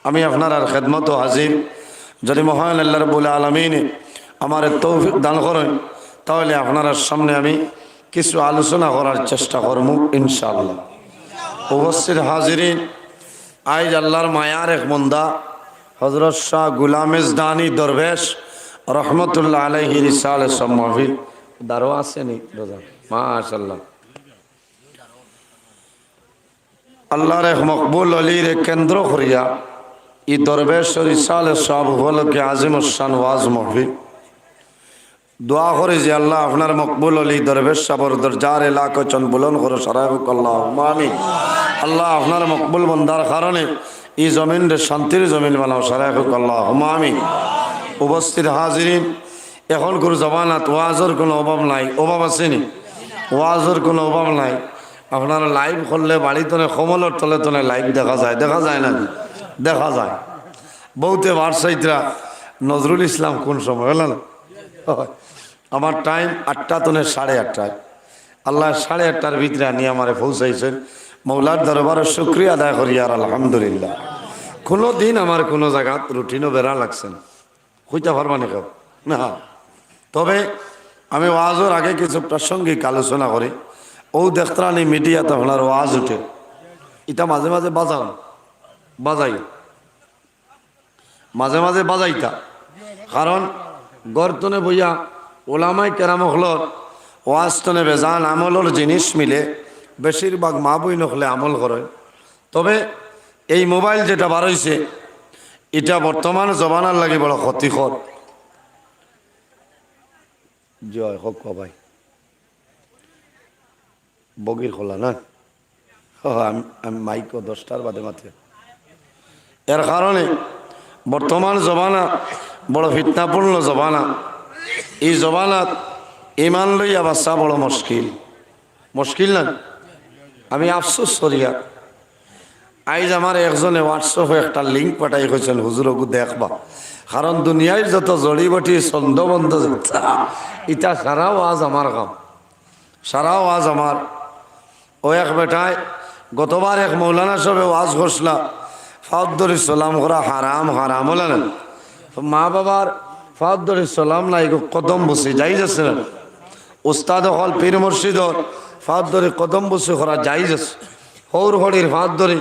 আমি আপনার আর খেদমত হাজির। যদি মহান আল্লাহ রাব্বুল আলামিন আমার তৌফিক দান করেন তাহলে আপনার সামনে আমি কিছু আলোচনা করার চেষ্টা করব ইনশাআল্লাহ। উপস্থিত হাজিরিন, আজ আল্লাহর মায়ার এক বন্দা হযরত শাহ গোলাম মেজদানী দরবেশ রহমতুল্লাহ আলাইহি রিসালে সব মাহফিল দারো আসেনি দাদা মাশাআল্লাহ। আল্লাহর এক মকবুল অলির কেন্দ্র করিয়া ই দরবেশ রিসালে সব উপলক্ষে আজিম শান ওয়াজ মাহফিল দোয়া করে যে আল্লাহ আপনার মকবুল অলি দরবেশ সাবর দরজার এলাকা চন বুলন করো সারাহুক আল্লাহুম্মা আমিন। আল্লাহ আপনার মকবুল বন্দার কারণে এই জমিন রে শান্তির জমিন বানাও সারাহুক আল্লাহুম্মা আমিন। উপস্থিত হাজিরিন, এখন কোনো জমানাত ওয়াজের কোনো অভাব নাই, অভাব আসেনি? ওয়াজের কোনো অভাব নাই। আপনারা লাইভ করলে বাড়িতে কমলের তলে তলে লাইভ দেখা যায়, দেখা যায় না? দেখা যায়। বহুতে বারসাইতরা নজরুল ইসলাম কোন সময় হলো না, আমার টাইম 8টা তনে 8:30। আল্লাহ 8:30টার ভিতরে নিয়ে আমারে পৌঁছাইছেন। মৌলার দরবারে শুকরিয়া আদায় করি আর আলহামদুলিল্লাহ। কোনো দিন আমার কোনো জায়গাত রুটিনও বেড়া লাগছেন হইতে পারবানি কেউ না। তবে আমি ওয়াজের আগে কিছু প্রাসঙ্গিক আলোচনা করি। ও দেখতানি মিডিয়াতে আপনার ওয়াজ উঠে, এটা মাঝে মাঝে বাজাই মাঝে মাঝে বাজাইতা, কারণ গর্তনে বইয়া ওলামাই কেরাম হলর ওয়াজতনে বেজান আমলের জিনিস মিলে বেশিরভাগ মা বই নকলে আমল করে। তবে এই মোবাইল যেটা বার হয়েছে এটা বর্তমান জমানার লাগে বড় ক্ষতিকর। জয় হোক ভাই বগির খোলা না, আমি মাইকো 10টার বাদে মাত্র। এর কারণে বর্তমান জমানা বড় ফিতনাপূর্ণ জমানা। এই জমানাত ইমান লইয়া বাচ্চা বড় মুশকিল না। আমি আফসোস করিয়া আজ আমার একজনে হোয়াটসঅ্যাপে একটা লিঙ্ক পাঠাই হয়েছেন, হুজুরকু দেখবা, কারণ দুনিয়ায় যত জড়িবটি ছন্দবন্ধ ইটা সারাও আজ আমার কাম, সারাও আজ আমার। ও এক বেটায় গতবার এক মৌলানা সবে ওয়াজ ঘোষলা ফাউদ্দুর সালাম করা হারাম হারাম হলে না, মা বাবার ফাউদ্দুর সালাম নাই কদম বসে যাই যাচ্ছে না। উস্তাদ হল পীর মুর্শিদর ফাউদ্দুরে কদম বসে করা যাই যাচ্ছে, হৌর হরির ফাউদ্দুরে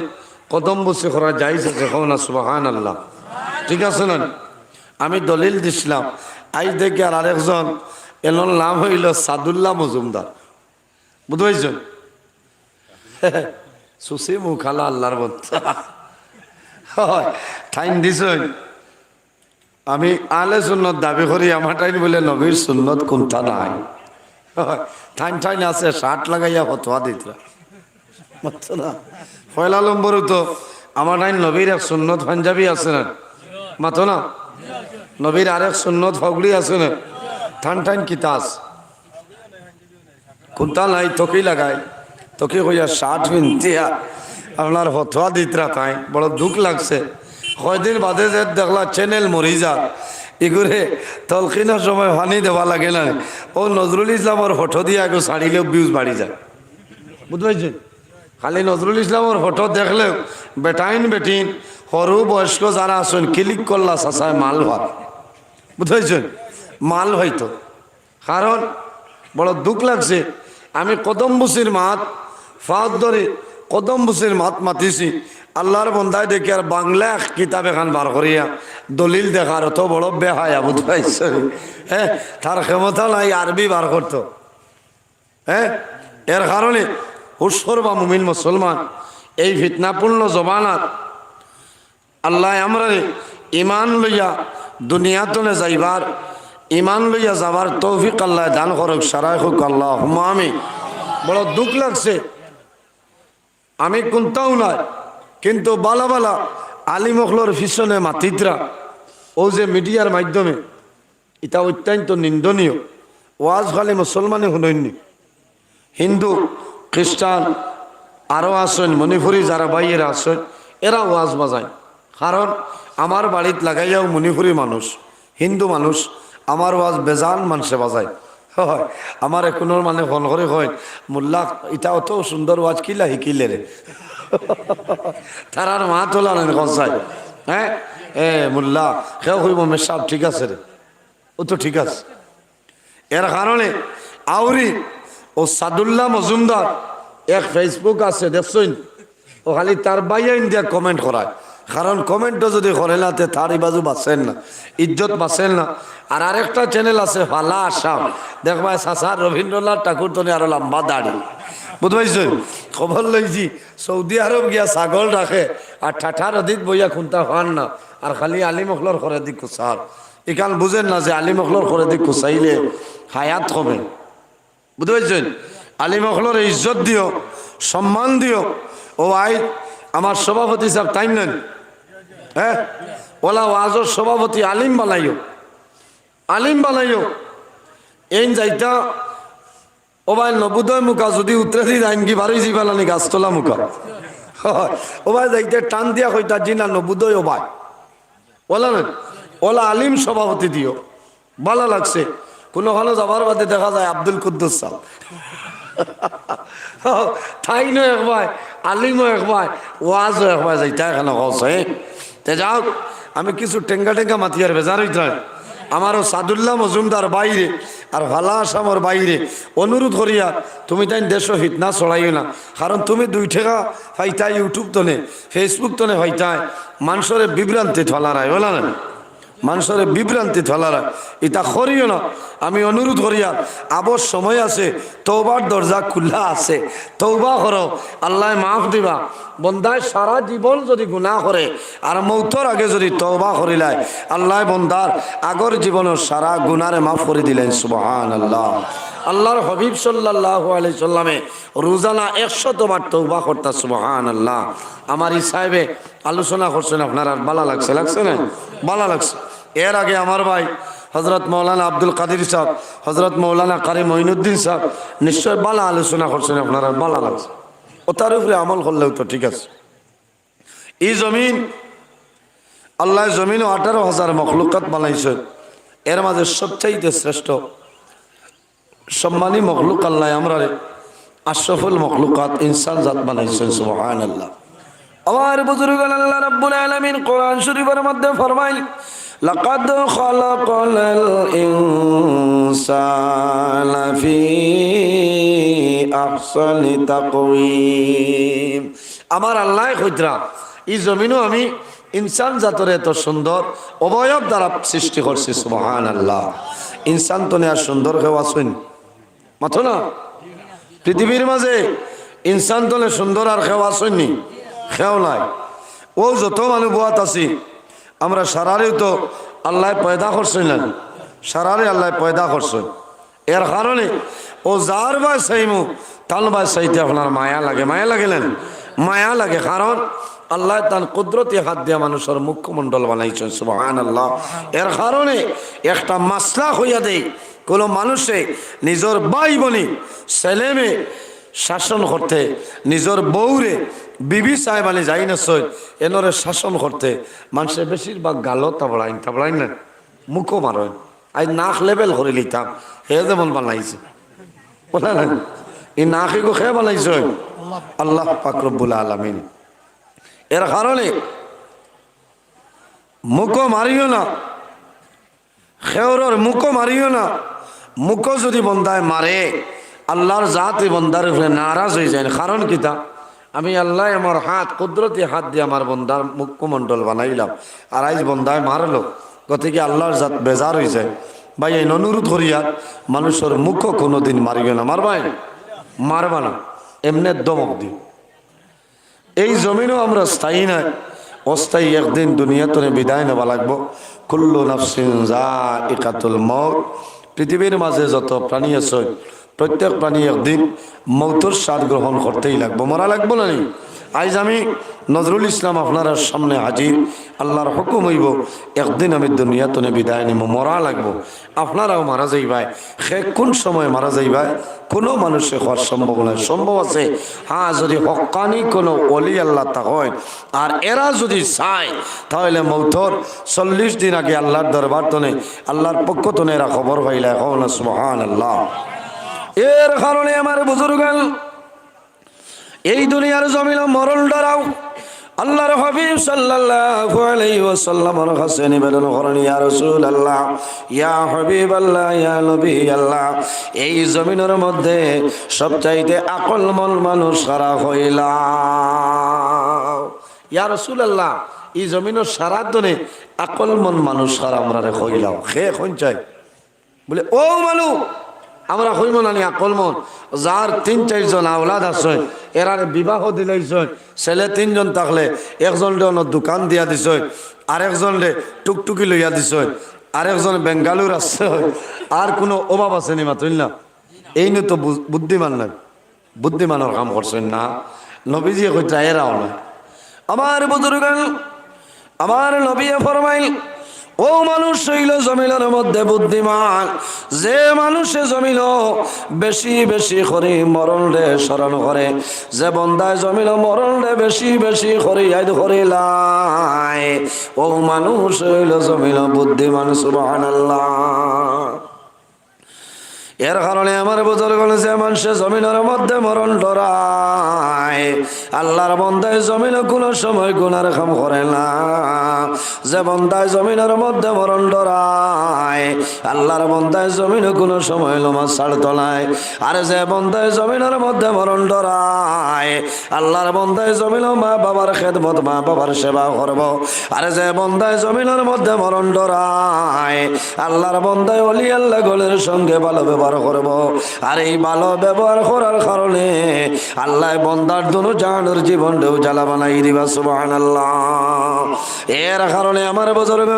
কদম বসে করা যাই যাচ্ছে। না সুবহানাল্লাহ, ঠিক আছে না? আমি দলিল দিছিলাম। আজ দেখি আর আরেকজন এলন নাম হইল সাদুল্লাহ মজুমদার, বুঝতে সুসি মুখালা আল্লাহর ঠাইন দিছ। আমি আলে সুন্নত দাবি করি, আমার টাইন বলে নবীর সুন্নত কোনটা নাই। ঠাইন আছে 60 লাগাইয়া ফতোয়া দিতরা না। পয়লা নম্বরও তো আমার টাইন নবীর এক সুন্নত পাঞ্জাবি আছে না মাতো না, নবীর আরেক সুন্নত ফগড়ি আছে না। ঠাইন কিতাস কোনটা নাই তোকেই লাগাই, তোকে কইয়া 60 মিনিয়া আপনার ফতোয়া দিতরা। তাই বড় দুঃখ লাগছে। কয়দিন বাদে যে দেখলা চ্যানেল মরি যা এগুলো তলকিনের সময় পানি দেওয়া লাগে না। ও নজরুল ইসলামের ফটো দিয়ে আগে ছাড়িলেও ভিউজ বাড়ি যায়, বুঝতে পারছেন? খালি নজরুল ইসলামের ফটো দেখলেও বেটাইন বেটিন সরু বয়স্ক যারা আছেন ক্লিক করলা চাচায় মাল হয়, বুঝতে পারছেন? মাল হয়তো। কারণ বড় দুঃখ লাগছে। আমি কদম বসির মাত ফাঁদ ধরে কদম বসির মাত মাতিছি, আল্লাহর বন্দায় দেখি আর বাংলা কিতাব এখান বার করিয়া দলিল দেখার অত বড় বেহায়া, বুঝতে পারছে? হ্যাঁ, তার ক্ষমতা নাই আরবি বার করতো। হ্যাঁ, এর কারণে হুশর বা মুমিন মুসলমান এই ফিতনাপূর্ণ জমানাত আল্লাহ আমরা ইমান লইয়া দুনিয়াতনে যাইবার, ইমান লইয়া যাবার তৌফিক আল্লাহ দান করুক সারাই হোক আল্লাহুম্মা আমিন। বড় দুঃখ লাগছে। আমি কোনটাও নাই, কিন্তু বালা বালা আলিমখলোর পিছনে মাতিতরা ও যে মিডিয়ার মাধ্যমে এটা অত্যন্ত নিন্দনীয়। ওয়াজ খালি মুসলমানে শুনেননি, হিন্দু খ্রিস্টান আরও আসেন, মণিপুরি যারা বাইয়েরা আসেন এরা ওয়াজ বাজায়। কারণ আমার বাড়িত লাগাইয়াও মণিপুরি মানুষ, হিন্দু মানুষ, আমার ওয়াজ বেজান মানুষে বাজায়। হয় আমার এখনোর মানে ফোন করে হয় মোল্লা এটা অত সুন্দর ওয়াজ কিলা শিকিলে রে তারার মা তোলা নেন কনসাই হ্যাঁ মোল্লা কেউ কইব মেসাব ঠিক আছে রে, ও তো ঠিক আছে। এর কারণে আউরি ও সাদুল্লাহ মজুমদার এক ফেসবুক আছে দেখছেন, ও খালি তার বাইয়া ইন্ডিয়া কমেন্ট করায়। কারণ কমেন্টও যদি করে না তে তার বাজু বাঁচেন না, ইজ্জত বাঁচেন না। আর আরেকটা চ্যানেল আছে ফালা আসাম, দেখবা সাসার রবীন্দ্রনাথ ঠাকুর তো আরো লম্বা দাড়ি, বুঝতে খবর লইছি সৌদি আরব গিয়া ছাগল রাখে আর ঠাঠার অধিক বইয়া খুনতা হন না, আর খালি আলী মখলর করে দিক কুসার। এখান বুঝেন না যে আলী মখলর করে দিক কুসাইলে হায়াত হবে, বুঝতে পারছেন? আলী মখলর ইজ্জত দিও, সম্মান দিও। ও আই আমার সভাপতি সাহেব তাই নেন, হ্যাঁ ওলা ওয়াজর সভাপতি আলিম বানাইও, আলিম বানাইও। এই যাইতা ও ভাই নবোদয় মুখা যদি উতরে দি যাইন কি বারোই যাইবানি গাছতলা মুখা, ও ভাই যাইতে টান দিয়া কইতা জি না নবোদয় ও ভাই ওলা না, ওলা আলিম সভাপতি দিও। ভালো লাগছে। কোনোখানে যাবার বাদে দেখা যায় আব্দুল কুদ্দুস সাহেব, তাই নয় এক ভাই আলিমও এক ভাই ওয়াজও এক ভাই যাইতা এখানে কছে। তে যাও, আমি কিছু টেঙ্গা টেঙ্গা মাতিয়ার বেজার হইতে আমারও সাদুল্লাহ মজুমদার বাইরে আর ভালা আসামর বাইরে অনুরোধ করিয়া তুমি তাই দেশ হিতনা ছড়াইও না। কারণ তুমি 2 টাকা ফাইতাই ইউটিউব তনে ফেসবুক তনে ফাইতাই মানুষের বিভ্রান্তি ঠলারায় বলা না, মানুষের বিভ্রান্তি ঠলারা এটা করিও না। আমি অনুরোধ করিয়া আবার সময় আছে, তওবার দরজা খোলা আছে, তওবা করো, আল্লাহ মাফ দিবা। বন্দায় সারা জীবন যদি গুনাহ করে আর মৌতর আগে যদি তওবা করিলাই আল্লাহ বন্দার আগর জীবনের সারা গুনারে মাফ করে দিলেন। সুবহানাল্লাহ। আল্লাহর হাবিব সাল্লাল্লাহু আলাইহি সাল্লামে রোজানা 100 বার তওবা করতা। সুবহানাল্লাহ। আমার এই সাহেবে আলোচনা করছেন, আপনার ভালো লাগছে, লাগছে না? ভালো লাগছে। এর আগে আমার ভাই হজরত মৌলানা আব্দুল কাদির সাহেব, হজরত মৌলানা কারি মঈনুদ্দিন সাহেব নিশ্চয় ভালো আলোচনা করছেন, আপনার ভালো লাগছে। ও তার উপরে আমল করলেও তো ঠিক আছে। এই জমিন আল্লাহ জমিন 18,000 মখলুকাত বানাইছে, এর মাঝে সবচাইতে শ্রেষ্ঠ সম্মানী মখলুক আল্লাহ আমরা আশরাফুল মখলুকাত ইনসান জাত বানাইছেন। সুবহানাল্লাহ। আমার বুজুর্গ আল্লাহ রাব্বুল আলামিন কোরআন শরীফের মধ্যে ফরমাইল লাকাদ খালাকাল ইনসানা ফি আহসানি তাকওয়িম। আমার আল্লাহ কইতরা এই জমিনও আমি ইনসান জাতরে এত সুন্দর অবয়ব দ্বারা সৃষ্টি করছি। সুবহানাল্লাহ। ইনসান তো আর সুন্দর কেউ আছেন মাথো না পৃথিবীর মাঝে, ইনসান তো সুন্দর আর কেউ আসেননি, খেও নাই। ও যত মানুষ বোয়াত আছি আমরা সারারেও তো আল্লাহ পয়দা করছেন না, সারারে আল্লাহ পয়দা করছেন। এর কারণে ও যার বা চাইমু তাল বা চাইতে আপনার মায়া লাগে, মায়া লাগেলেন, মায়া লাগে। কারণ আল্লাহ তার কুদরতি হাত দিয়া মানুষের মুখমণ্ডল বানাইছেন। সুবহানাল্লাহ। এর কারণে একটা মাসলা হইয়া দেয়, কোনো মানুষে নিজের ভাই বোনে ছেলে মেয়ে শাসন করতে, নিজের বউরে বিবি সাহেব আলী যাই না সই এনরে শাসন করতে মানুষের বেশিরভাগ গালো তাবড়াইন না, মুখও মারেন। আজ নাক লেবেল করে লিতাম, হে যেমন বানাইছে বলা না, এই নাকিগো খেয়ে বানাইছে আল্লাহ পাক রব্বুল আলামিন। এর কারণে মুখও মারিও না, খেওরের মুখও মারিও না। মুখও যদি বন্দায় মারে আল্লাহর জাতি বন্দার উপরে নারাজ হয়ে যায়। কারণ কিতা, আমি আল্লাহ আমার হাত কুদরতি হাত দিয়ে আমার বন্দার মুখমণ্ডল বানাইলাম, আর আজ বন্দায় মারলো, গতিকে আল্লাহর জাত বেজার হয়ে যায়। ভাই এই অনুরোধ করিয়া মানুষের মুখও কোনোদিন মারিবে না, মারবাই মারবা না, এমনি দমক দিও। এই জমিনও আমরা স্থায়ী নয়, অস্থায়ী একদিন দুনিয়াতে বিদায় নেওয়া লাগবো। কুল্লু নাফসিন যায়িকাতুল মউত। পৃথিবীর মাঝে যত প্রাণী আছে প্রত্যেক প্রাণী একদিন মৌতের স্বাদ গ্রহণ করতেই লাগবো, মরা লাগবো না। আজ আমি নজরুল ইসলাম আপনার সামনে হাজির, আল্লাহর হুকুম হইব একদিন আমি দুনিয়াতে বিদায় নিব, মরা লাগবো। আপনারাও মারা যাইবাই, সে কোন সময় মারা যাইবাই কোনো মানুষে হওয়ার সম্ভব নয়। সম্ভব আছে হ্যাঁ, যদি হক্কানি কোনো অলি আল্লাহ তা হয় আর এরা যদি চায় তাহলে মৌতর 40 দিন আগে আল্লাহর দরবার তনে আল্লাহর পক্ষ তনে এরা খবর পাইলে হন। সুবহানাল্লাহ। এর কারণে আমার বুজুর্গ এই দুনিয়ার জমিন মরণ ডরাও, আল্লাহর হাবিব সাল্লাল্লাহু আলাইহি ওয়াসাল্লামের কাছে নিবেদন করেন, ইয়া রাসূলুল্লাহ, ইয়া হাবিবাল্লাহ, ইয়া নবী আল্লাহ, এই জমিনের মধ্যে সবচাইতে আকলমন মানুষ কারা হইলা? ইয়া রাসূলুল্লাহ, এই জমিনের সারা দনে আকলমন মানুষ কারা আমরা হইলাও? খে কোন চাই বলে, ও মানুষ আমরা হইব না নি আকলমন, যার ৩-৪ জন আওলাদ আছে, এরারে বিবাহ দিলাইছ, ছেলে ৩ জন থাকলে একজন দোকান দিয়া দিছ, আরেকজন টুকটুকি লইয়া দিছ, আরেকজন বেঙ্গালুর আছে, আর কোনো অভাব আছে নি মাতুল না? এই নিয়ে তো বুদ্ধিমান নাই, বুদ্ধিমানের কাম করছেন না। নবীজি কইতা এরাও না। আমার বুজুর্গ, আমার নবী ফরমাইল, ও মানুষ হইল জমিনের মধ্যে বুদ্ধিমান, যে মানুষে জমিল বেশি বেশি করে মরণ রে স্মরণ করে, যে বন্দায় জমিল মরণ রে বেশি বেশি করে ইয়াদ করিলাই, ও মানুষ হইল জমিল বুদ্ধিমান। সুবহানাল্লাহ। এর কারণে আমার বুজুর্গ, যে মানুষের জমিনের মধ্যে মরণ ডরায়, আল্লাহর বন্দায় জমিন কোনো সময় গুনার কাম করে না। যে বন্দায় জমিনের মধ্যে মরণ ডরায়, আল্লাহর বন্দায় জমিন কোনো সময় নামাজ ছাড়তো নাই। আর যে বন্দায় জমিনের মধ্যে মরণ ডরায়, আল্লাহর বন্দায় জমিন মা বাবার খেদমত, মা বাবার সেবা করব। আর যে বন্দায় জমিনের মধ্যে মরণ ডরায়, আল্লাহর বন্দায় ওলি আল্লাহ গোলের সঙ্গে ভালো ব্যবহার করব। আর এই ভালো ব্যবহার করার কারণে আল্লাহ বন্দার দুনো জাহানের জীবনটাও জ্বালা বানাই দিবা। সুবহানাল্লাহ। এর কারণে আমার বুজুর্গ,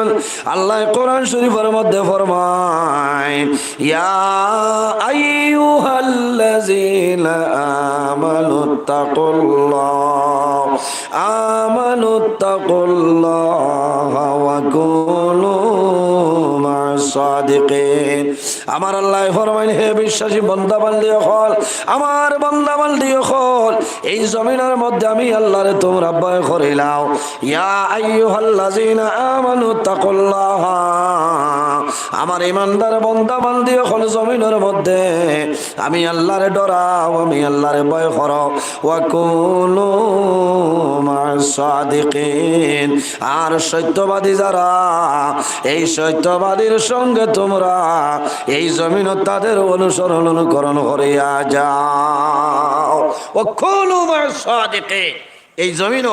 আল্লাহ কোরআন শরীফের মধ্যে ফরমায়, ইয়া আইয়ুহাল্লাযীনা আমানুত্তাকুল্লাহ ওয়া কুনু মা'আস সাদিকিন। আমার আল্লাহ ফরমাইন, হে বিশ্বাসী বান্দা বান্দি হল, আমার বান্দা বান্দি হল, এই জমিনের মধ্যে আমি আল্লাহরে তোমরা ভয় করিলাও। ইয়া আইয়ুহাল্লাযীনা আমানুত্তাকুল্লাহ, আমার ইমানদার বান্দা বান্দি হল, জমিনের মধ্যে আমি আল্লাহরে ডরাও, আমি আল্লাহরে ভয় করো। ওয়া কুনু মা'আস সাদিকিন, আর সত্যবাদী যারা, এই সত্যবাদীর সঙ্গে তোমরা এই জমিন তাদের অনুসরণ অনুকরণ করিয়া যাও। ওয়া কুনু মা'আস সাদিকিন, এই জমিন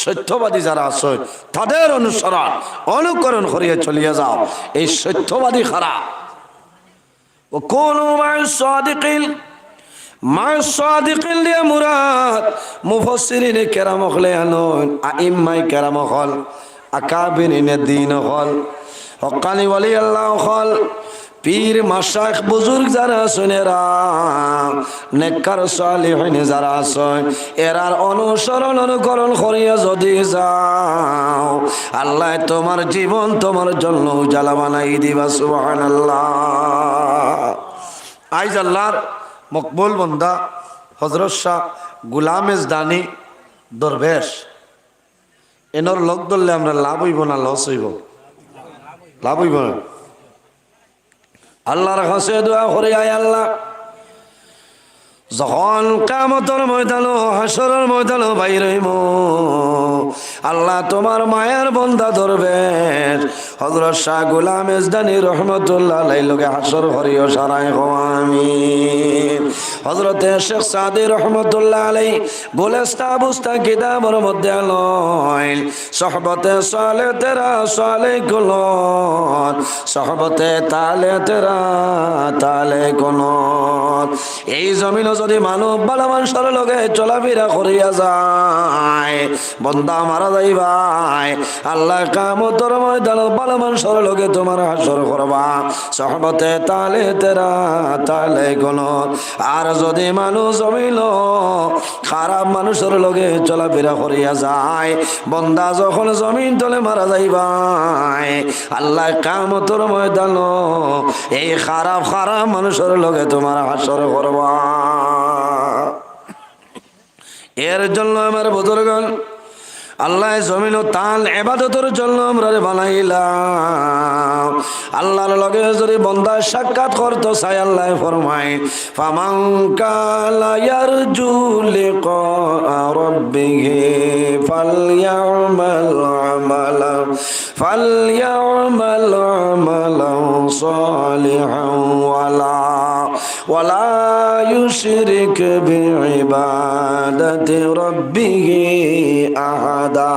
সত্যবাদী যারা আছে তাদের অনুসরণ অনুকরণ করিয়া চলিয়া যাও। এই সত্যবাদী খারাপ। ওয়া কুনু মা'আস সাদিকিন, মা'আস সাদিকিন লিয়া মুরাদ মুফাসসিরিনে কেরাম হলে আনন, আইম্মায়ে কেরাম হল, আকাবিরিনে দ্বীন হল, হক্কানি ওয়ালি আল্লাহ হল, পীর মাশায়েখ বুজুর্গ যারা আছেন, এরা নেককার সালিহিন যারা আছেন, এরার অনুসরণ অনুকরণ করিয়া যদি যাও, আল্লাহ তোমার জীবন তোমার জন্য উজালা বানাই দিবা। সুবহানাল্লাহ। আইজ আল্লাহর মকবুল বান্দা হযরত শাহ গোলাম মেজদানি দরবেশ, এনর লোক ধরলে আমরা লাভ হইব না লস হইব? লাভ হইব না। আল্লাহর কাছে দোয়া করি, আয় আল্লাহ, যখন কিয়ামতের ময়দান হাসরের ময়দান বাইর হইব, আল্লাহ তোমার মায়ার বান্দা দরবেশ হযরত শাহ গোলাম মেজদানি রহমাতুল্লাহ আলাইহি লগে হাসর করিও সারাই আমিন। হযরত শেখ সাদি রহমাতুল্লাহ আলাইহি গোলেস্তা বুস্তা কিতাবের মধ্যে আলইল সুহবতে সালে তেরা সালে কুলত, সুহবতে তালে তেরা তালে কুলত। এই জমিন যদি মানব ভালো মানুষের লগে চলাফেরা করিয়া যায়, বন্দা মারা যাইবাই, আল্লাহ কিয়ামতের ময়দানে ভালো মানুষের লগে তোমার হাসর করবা, সুহবতে তালে তেরা তালে কুলত। আর যদি মানুষ জমিল খারাপ মানুষের লগে চলাফেরা করিয়া যায়, বন্দা যখন জমিন তলে মারা যাইবাই, আল্লাহ কিয়ামতের ময়দান এই খারাপ খারাপ মানুষের লগে তোমার হাসর করবা। এর জন্য আমার বুজুর্গণ, আল্লাহ জমিন তাল ইবাদতের জন্য আমরা বানাইলাম। আল্লাহর লগে যদি বান্দা সাক্ষাৎ করতে চায় আল্লাহ ফরমায় ফামান কানা ইয়ারজু লিকা রাব্বিহি ফালইয়ামাল আমালান সালিহান ওয়ালা ইউশরিক বিইবাদাতি রাব্বিহি আহাদা।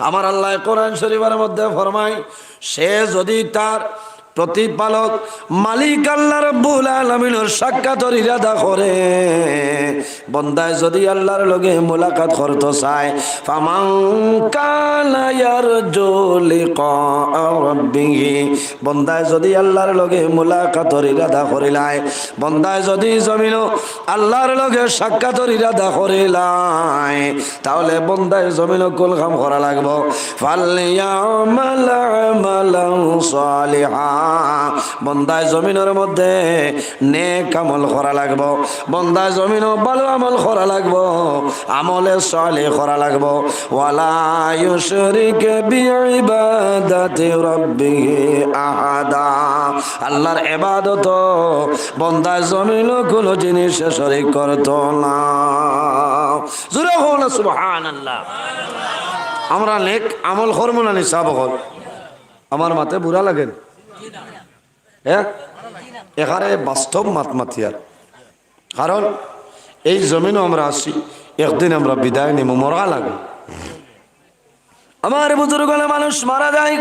আমার আল্লাহ কোরআন শরীফের মধ্যে ফরমায় সে যদি তার প্রতিপালক মালিক আল্লাহ রাব্বুল আলামিনের সাক্ষাতের ইরাদা করে, বান্দায় যদি আল্লাহর লগে মুলাকাত করতে চায় ফামান কানা ইয়ারজু লিকা রাব্বিহি, বান্দায় যদি আল্লাহর লগে মুলাকাতের ইরাদা করিলায়, বান্দায় যদি জমিন আল্লাহর লগে সাক্ষাতের ইরাদা করিলায়, তাহলে বান্দায় জমিন কুল কাম করা লাগবো। ফালইয়ামাল আমালান সালিহা, বন্দায় জমিনের মধ্যে নেক আমল করা লাগবো, বন্দায় জমিন ভালো আমল করা লাগবো, আমলে সালেহ করা লাগবো। ওয়ালা ইউশরিক বিইবাদাতি রাব্বিহি আহাদা, আল্লাহর ইবাদত বন্দায় জমিন কোনো জিনিস শরীক করতো না। জোরে বলো সুবহানাল্লাহ। আমরা নেক আমল করব না নিসাব হল আমার মাথায় বুড়া লাগে, হ্যাঁ এখানে বাস্তব মাতমাতিয়ার। কারণ এই জমিনও আমরা আসি, একদিন আমরা বিদায় নেব, মরা লাগে। আমার বুজুর্গলে মানুষ মারা যায়,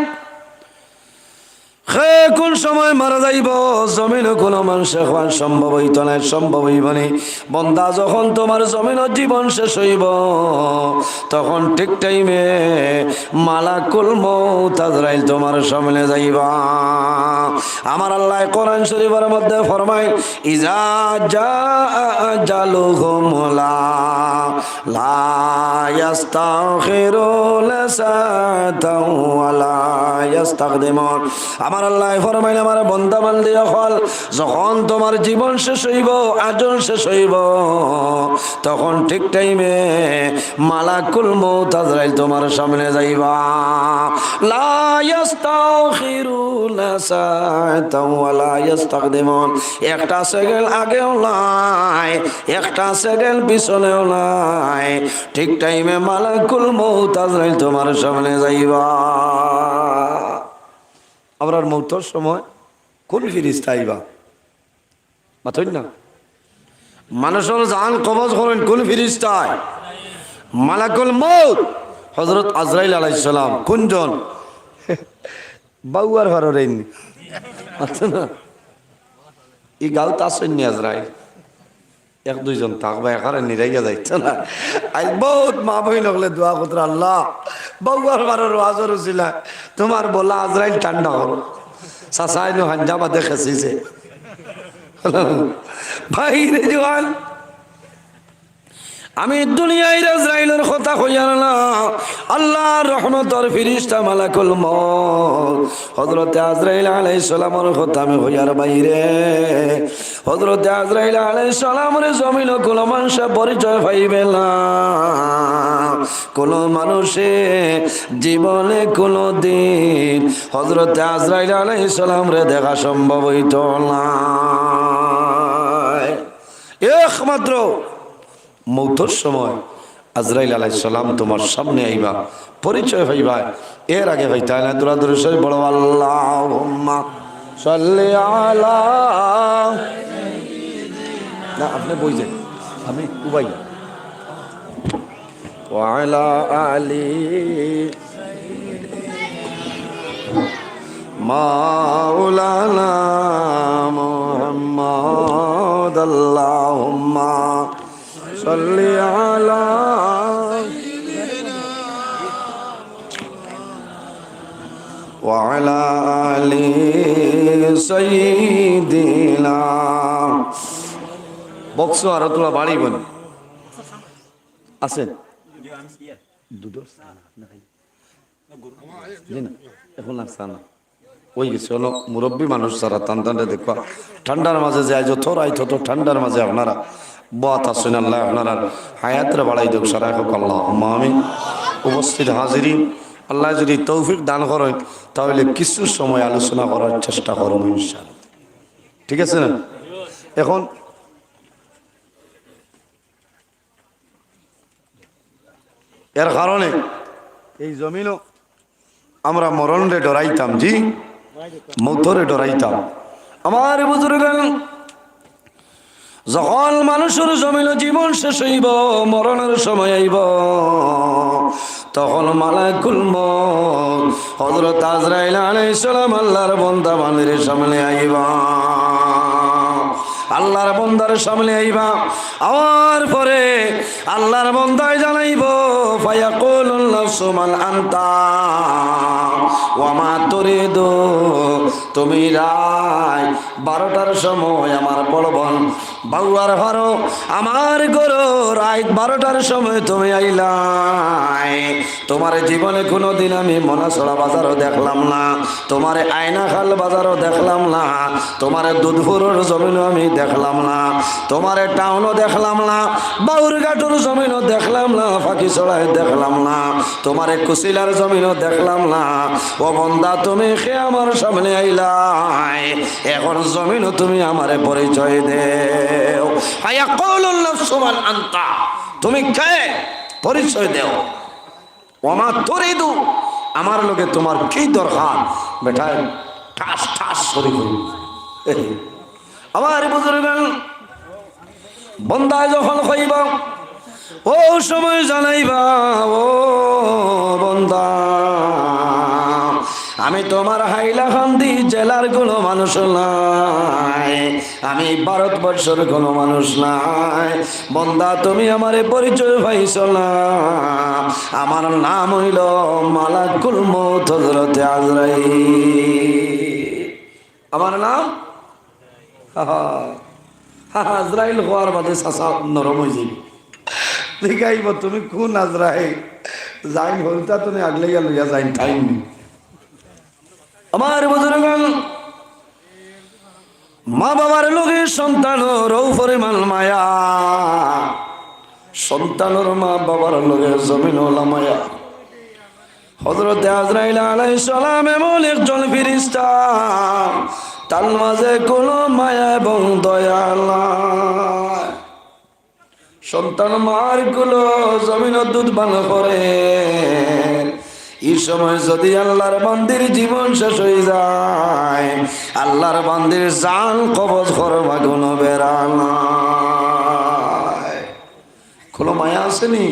কোন সময় মারা যাইব জমিন কোন মানুষ হওয়া সম্ভব হইত না, সম্ভব হইব না। বন্দা যখন তোমার জমিনের জীবন শেষ হইব তখন ঠিক টাইমে মালাকুল মউত আজরাইল তোমার সামনে যাইবা। আমার আল্লাহ কোরআন শরীফের মধ্যে ফরমায় ইজা জাআ আজালুহুম লা ইস্তাখিরুনা সাআতাও ওয়া লা ইস্তাকদিমুন। আমার আল্লাহ ফরমাইল আমার বান্দা বান্দি হল যখন তোমার জীবন শেষ হইব, আজল শেষ হইব, তখন ঠিক টাইমে মালাকুল মউত আজরাইল তোমার সামনে যাইবা। লা ইস্তাখিরুনা সাআতাও ওয়া লা ইস্তাকদিমুন, একটা সেকেন্ড আগেও নাই, একটা সেকেন্ড পিছনেও নাই, ঠিক টাইমে মালাকুল মউত আজরাইল তোমার সামনে যাইবা। আমরার মৌতর সময় কোন ফিরিস্তা আইবা মাথই না, মানুষের জান কবজ করেন কোন ফিরিস্তায়? মালাকুল মউত হযরত আজরাইল আলাইহিস সালাম। কোনজন? বাউয়ার ঘরের এমনি আচ্ছা না, এই গাঁও তাসনি আজরাইল এক দুইজন থাকবা এখানে নিরাইয়া যাইছে না। আজ বহুত মা বই লাগলে দোয়া করতে আল্লাহ বাউয়ার ঘরের ওয়াজর ছিল তোমার বলা আজরাইল ঠান্ডা করো সাসাই নো হাঞ্জামা দেখেছে ভাই রে জওয়ান, আমি দুনিয়ায় আজরাইলের কথা কইয়া না, আল্লাহর রহমতের ফেরেশতা মালাকুল মউত হযরত আজরাইল আলাইহিস সালামের কথা আমি কইয়ার বাইরে। হযরত আজরাইল আলাইহিস সালামের জমিন কোন মানুষ পরিচয় পাইবে না, কোন মানুষে জীবনে কোন দিন হযরত আজরাইল আলাইহিস সালামরে দেখা সম্ভব হইত না। একমাত্র মৌতর সময় আজরাইল আলাইহিস সালাম তোমার সামনে আইবা, পরিচয় হইবা। এর আগে হইতা না দূরা দূরে সই বড় আল্লাহুম্মা সাল্লি আলা না আপনি বই যান, আমি উবাই ওয়া আলা আলি মাওলানা মুহাম্মদ আল্লাহুম্মা সাল্লি আলা ওয়া আলা আলি সাইয়্যিদিনা। বক্স আর তোলা বাড়িবেন আছেন দুটো এখন আসছে না ওই গেছে হলো মুরব্বী মানুষ যারা টান টানটা দেখবা ঠান্ডার মাঝে যায় যত রাইত হতো ঠান্ডার মাঝে আপনারা বাত আসেন আল্লাহ আপনারা হায়াতরা বাড়াই দেব সারা হোক আল্লাহ আমিন। উপস্থিত হাজিরিন, আল্লাহ যদি তৌফিক দান করেন তাহলে কিছু সময় আলোচনা করার চেষ্টা করব ইনশাআল্লাহ। ঠিক আছে না? এখন এর কারণে এই জমিনও আমরা মরণরে ডরাইতাম, জি মৌতরে ডরাইতাম। আমার বুজুর্গ যখন মানুষের জমিন জীবন শেষ হইব, মরণের সময় আইব, তখন মালাকুল মউত হযরত আজরাইল আলাইহিস সালাম আল্লাহর বান্দা বান্দির সামনে আইবা, আল্লাহর বান্দার সামনে আইবা। আওয়ার পরে আল্লাহর বান্দায় জানাইব ফায়াকুলুল নাফসু মান আনতা ওয়া মা তুরিদু। তুমি রাত 12টার সময় আমার বড় বোন বাউয়ার ঘরো আমার গরো রাত 12টার সময় তুমি আইলাই। তোমার জীবনে কোনোদিন আমি মনাসড়া বাজারও দেখলাম না, তোমার আয়নাখাল বাজারও দেখলাম না, তোমার দুধপুরের জমিনও আমি দেখলাম না, তোমার টাউনও দেখলাম না, বাউরঘাটের জমিনও দেখলাম না, ফাঁকিছড়ায় দেখলাম না, তোমার কুশিলার জমিনও দেখলাম না। ও বন্দা তুমি খে আমার সামনে আইলাই, এখন জমিনও তুমি আমারে পরিচয় দেও। ফায়াকুলুন নাফসু মান আনতা, তুমি কে পরিচয় দেও। ওয়া মা তুরিদু, আমার লগে তোমার কি দরকার। বেটায় ঠাস ঠাস করে আমার বুজুর্গ বন্দা যখন কইবা ও সময় জানাইবা, ও বন্দা আমি তোমার হাইলাকান্দি জেলার কোনো মানুষ নাই, আমি ভারতবর্ষের কোনো মানুষ নাই। বন্দা তুমি আমারে পরিচয় পাইছ না, আমার নাম হইল মালাকুল মউত হযরত আজরাইল। আমার নাম আজরাইল হওয়ার বাদে চাচা নরম হয়ে যাবে। দেখাইব তুমি কোন আজরাইল, যাইন হলতা তুমি আগলে লইয়া যাইন টাইম। আমার বুজুর্গ মা বাবার লোকের সন্তানের পরিমাণ মায়া, সন্তানের মা বাবার লোকের জমিন হলা মায়া। হযরত আজরাইল আলাইহিস সালাম এমন একজন ফেরেশতা, তার মাঝে কোনো মায়া এবং দয়া নাই। সন্তান মার গুলো জমিন দুধ পান করে, এই সময় যদি আল্লাহর বান্দির জীবন শেষ হয়ে যায়, আল্লাহর বান্দির জান কবজ করবা কোনো বেড়া নাই। কোনো মায়া আসেনি।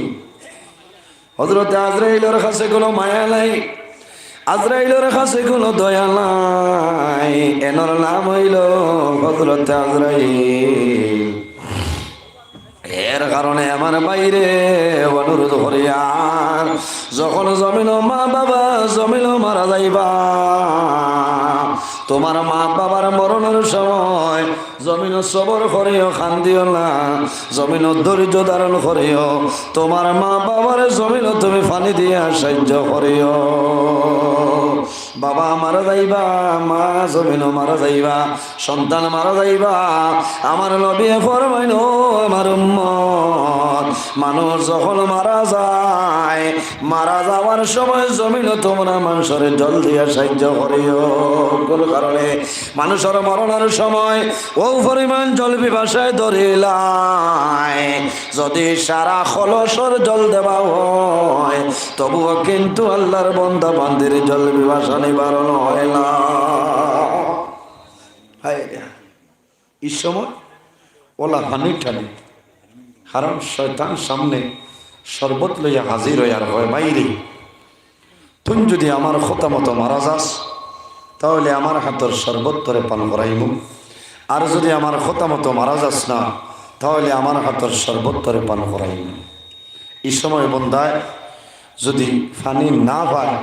হযরত আজরাইলের কাছে কোনো মায়া নাই, আজরাইলের কাছে কোনো দয়া নাই। এনার নাম হইল হযরত আজরাইল। এর কারণে আমার বাইরে অনুরোধ করিয়ার, যখন জমিন মা বাবা জমিন মারা যাইবা, তোমার মা বাবার মরণের সময় জমিন সবর করিও, খান্দিও না, জমিন ধৈর্য ধারণ করিও। তোমার মা বাবার জমিন তুমি পানি দিয়া সাহায্য করিও। বাবা মারা যাইবা, মা জমিন মারা যাইবা, সন্তান মারা যাইবা। আমার নবী ফরমাইন ও আমার উম্মত, মানুষ যখন মারা যায়, মারা যাওয়ার সময় জমিন তোমরা মানুষের জল দিয়া সাহায্য করিও। কোন কারণে মানুষের মরণের সময় ও পরিমাণ জল পিপাসায় ধরিলাই, যদি সারা খলসর জল দেওয়া হয়, তবুও কিন্তু আল্লাহর বান্দা বান্দির জল পিপাসা নিবারণ হয় না। এই সময় ওলা পানি টানে, কারণ শয়তান সামনে শরবত লইয়া হাজির হইয়ার হয়, বাইরে তুই যদি আমার কথা মতো মারা যাস তাহলে আমার হাতের শরবত তোরে পান করাইব, আর যদি আমার কথা মতো মারা যাস না তাহলে আমার হাতের শরবত তোরে পান করাইব। এই সময় বন্দায় যদি পানি না পায়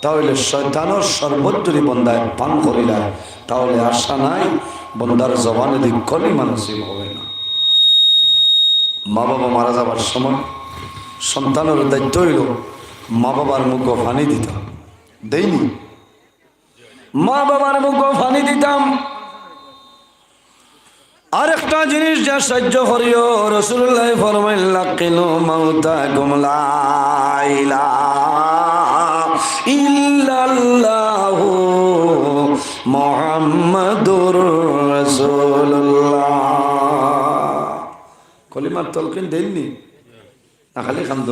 তাহলে শয়তানের শরবত যদি বন্দায় পান করিলায়, তাহলে আশা নাই বন্দার জবানে দিক কলিমা নসিব হবে না। মা বাবা মারা যাবার সময় সন্তানের দায়িত্ব হইল মা বাবার মুখ পানি দিতাম, দেইনি। মা বাবার মুখ পানি দিতাম। আরেকটা জিনিস যা সহ্য করিও রাসূলুল্লাহ ফরমাইলেন লাকিনু মাউতাকুম লা ইলাহা ইল্লাল্লাহু মুহাম্মাদুর রাসূলুল্লাহ। কলিমার তলকিন দেননি না, খালি খান্দ।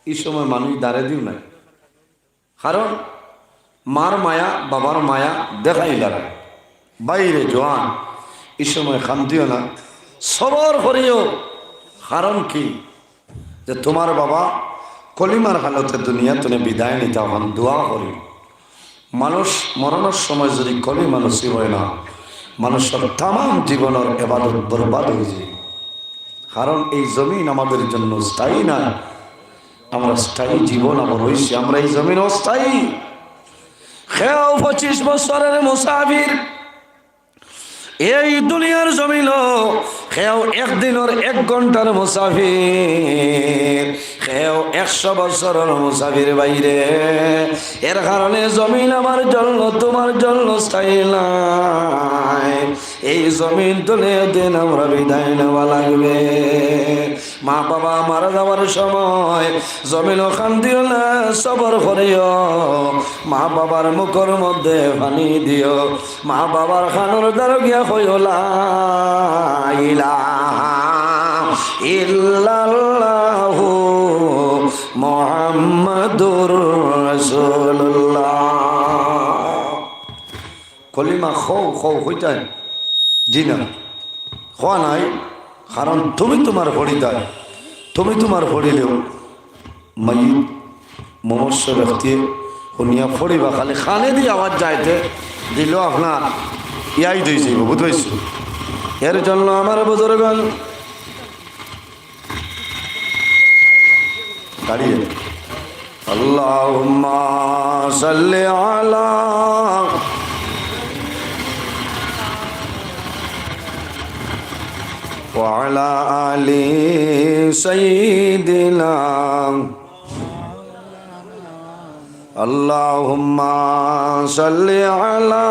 এই সময় মানুষ দাঁড়ে দিও না, কারণ মার মায়া বাবার মায়া দেখাই লাগে বাইরে জোয়ান। এই সময় খান্দিও না, সবর করিও। কারণ কি যে তোমার বাবা কলিমার হালতে দুনিয়া তুমি বিদায় নিতে হন, দোয়া করি। মানুষ মরণের সময় যদি কলিমা নসিব হয় না, মানুষের তাম জীবনের এবাদত বরবাদ হয়ে যায়। কারণ এই জমিন আমাদের জন্য স্থায়ী না, আমরা স্থায়ী জীবন আমার হয়েছি, আমরা এই জমিন অস্থায়ী। খেয়াও 25 বছরের মুসাফির এই দুনিয়ার জমিন, খেয়াও একদিনের 1 ঘন্টার মুসাফির, খেয়াও 100 বছরের মুসাফির বাইরে। এর কারণে জমিন আমার জন্য তোমার জন্য স্থায়ী নাই। এই জমিন তুলে দিন আমরা বিদায় নেওয়া লাগবে। মা বাবা মারা যাওয়ার সময় জমিন খান দিও না, সবর করিও। মা বাবার মুখের মধ্যে পানি দিও, মা বাবার খানোর দ্বার গিয়া কইও লা ইলাহা ইল্লাল্লাহু মুহাম্মাদুর রাসূলুল্লাহ। কলিমা খৌ হইতাই জি না, খোয়া নাই। কারণ তুমি তোমার পড়িতাই, তুমি তোমার পড়িলেও মাইত মমস্য ব্যক্তি শুনিয়া পড়িবা, খালি খানে দিয়ে আওয়াজ যাইতে দিল আপনার ইয়াই দিয়েছে বুধ হয়েছে। এর জন্য আমার বুজুর্গণ দাঁড়িয়ে আল্লাহুম্মা সাল্লি আলা وعلى آل سيدنا اللهم صل على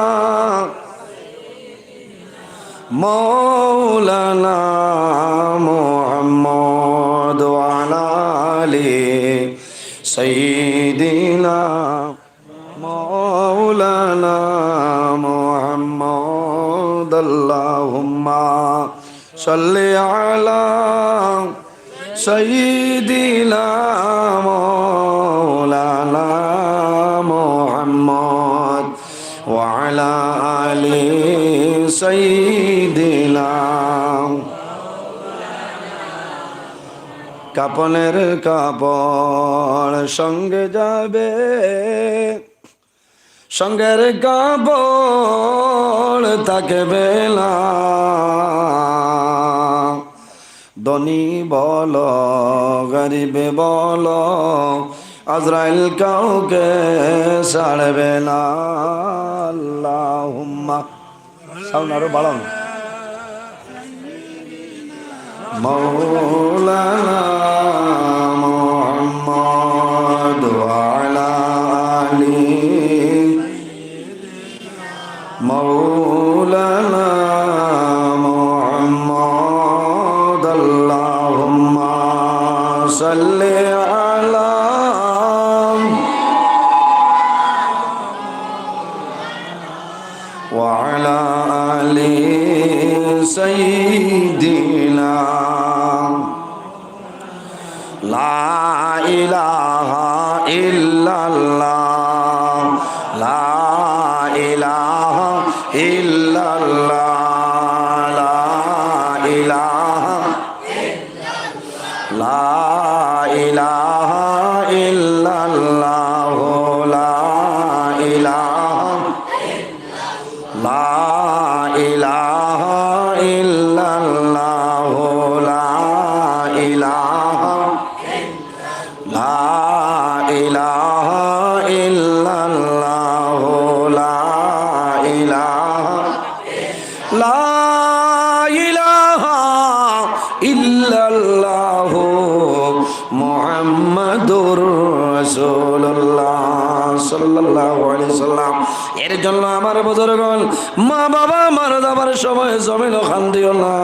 مولانا محمد وعلى آل سيدنا مولانا محمد اللهم صل على سيدنا مولانا محمد وعلى آل سيدنا। কাপনের কাপড় সঙ্গে যাবে, সঙ্গের কাপড় থাকবে না। ধনী বল গরিবে বল আজরাইল কাউকে ছাড়বে না। আল্লাহুম্মা সাউন্ড আরো বাড়ান। মাওলানা মুহাম্মদ ওয়া আলা আলি মাওলানা মুহাম্মদ আল্লাহুম্মা সাল্লি আলা ওয়া আলা আলি সাইয়্যিদিনা। লা ইলাহা ইল্লাল্লাহ, লা ইলাহা ইল্লাল্লাহ, লা ইলাহা লা ইলাহা ইল্লাল্লাহ, লা ইলাহা লা ইলাহা ইল্লাল্লাহ, লা ইলাহা লা ইলাহা ইল্লাল্লাহ, লা ইলাহা লা ইলাহা ইল্লাল্লাহ মুহাম্মাদুর রাসূলুল্লাহ। রাসূলুল্লাহ সাল্লাল্লাহু আলাইহি সাল্লাম। এর জন্য আমার বুজুর্গণ, মা বাবা মারা যাবার সময় জমিন খান্দিও না,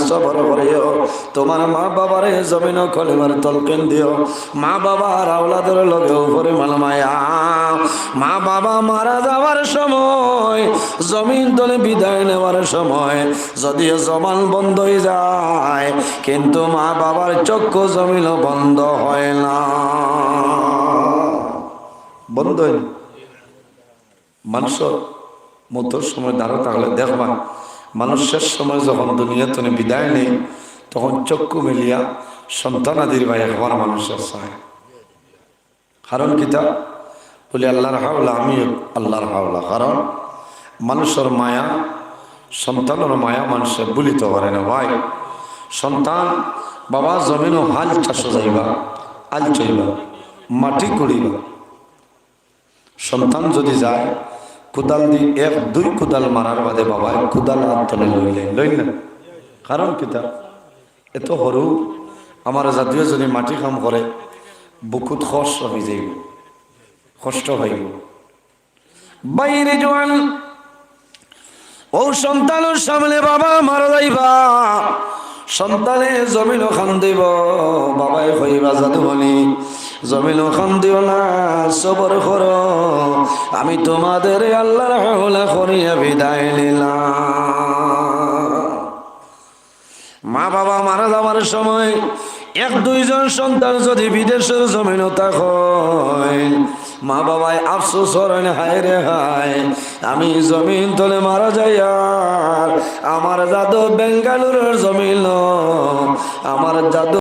সবর করিও। তোমার মা বাবারে জমিন কলিমার তলকিন দিও। মা বাবার আওলাদের লগে উপরে মালমায়া। মা বাবা মারা যাওয়ার সময়, জমিন তলে বিদায় নেওয়ার সময় যদিও জবান বন্ধ হয়ে যায়, কিন্তু মা বাবার চক্ষু জমিন বন্ধ হয় না। বন্ধ হয় না। মানুষের মৃত্যুর সময় দাঁড়া থাকলে দেখবা, মানুষের সময় যখন দুনিয়া তনে বিদায় নেই, তখন চক্ষু মিলিয়া সন্তানাদির ভাই একবার মানুষের চায়। কারণ কিতা বলি, আল্লাহর হাওলা, আমি আল্লাহর হাওলা। কারণ মানুষের মায়া, সন্তানের মায়া মানুষের বলিতে পারে না ভাই। সন্তান বাবা জমিনও হাল চাষ যাইবা, আল চইবা, মাটি করিবা। সন্তান যদি যায় কোদাল দিয়ে এক দুই কোদাল মারার বাদে বাবা কোদাল হাত তলে লইলেন। কারণ কিতা এত সরু আমার জাতীয় যদি মাটি কাম করে বুকুত কষ্ট হয়ে যাইব, কষ্ট হইব। বাইরে জোয়ান ও সন্তানের সামনে বাবা মারা যাইবা, সন্তানে জমিনও খান দিব, বাবাই হইবা জাদু বলি জমিনও খান দিও না, সবর করো, আমি তোমাদের আল্লাহর হাওলা করিয়া বিদায় নিলাম। মা বাবা মারা যাওয়ার সময় এক দুইজন সন্তান যদি বিদেশের জমিনও থাকেন, মা বাবাই আফসোস করেন, হায় রে হায়, আমি জমিন তলে মারা যাই, আর আমার জাদু বেঙ্গালুরের জমিন, আমার জাদু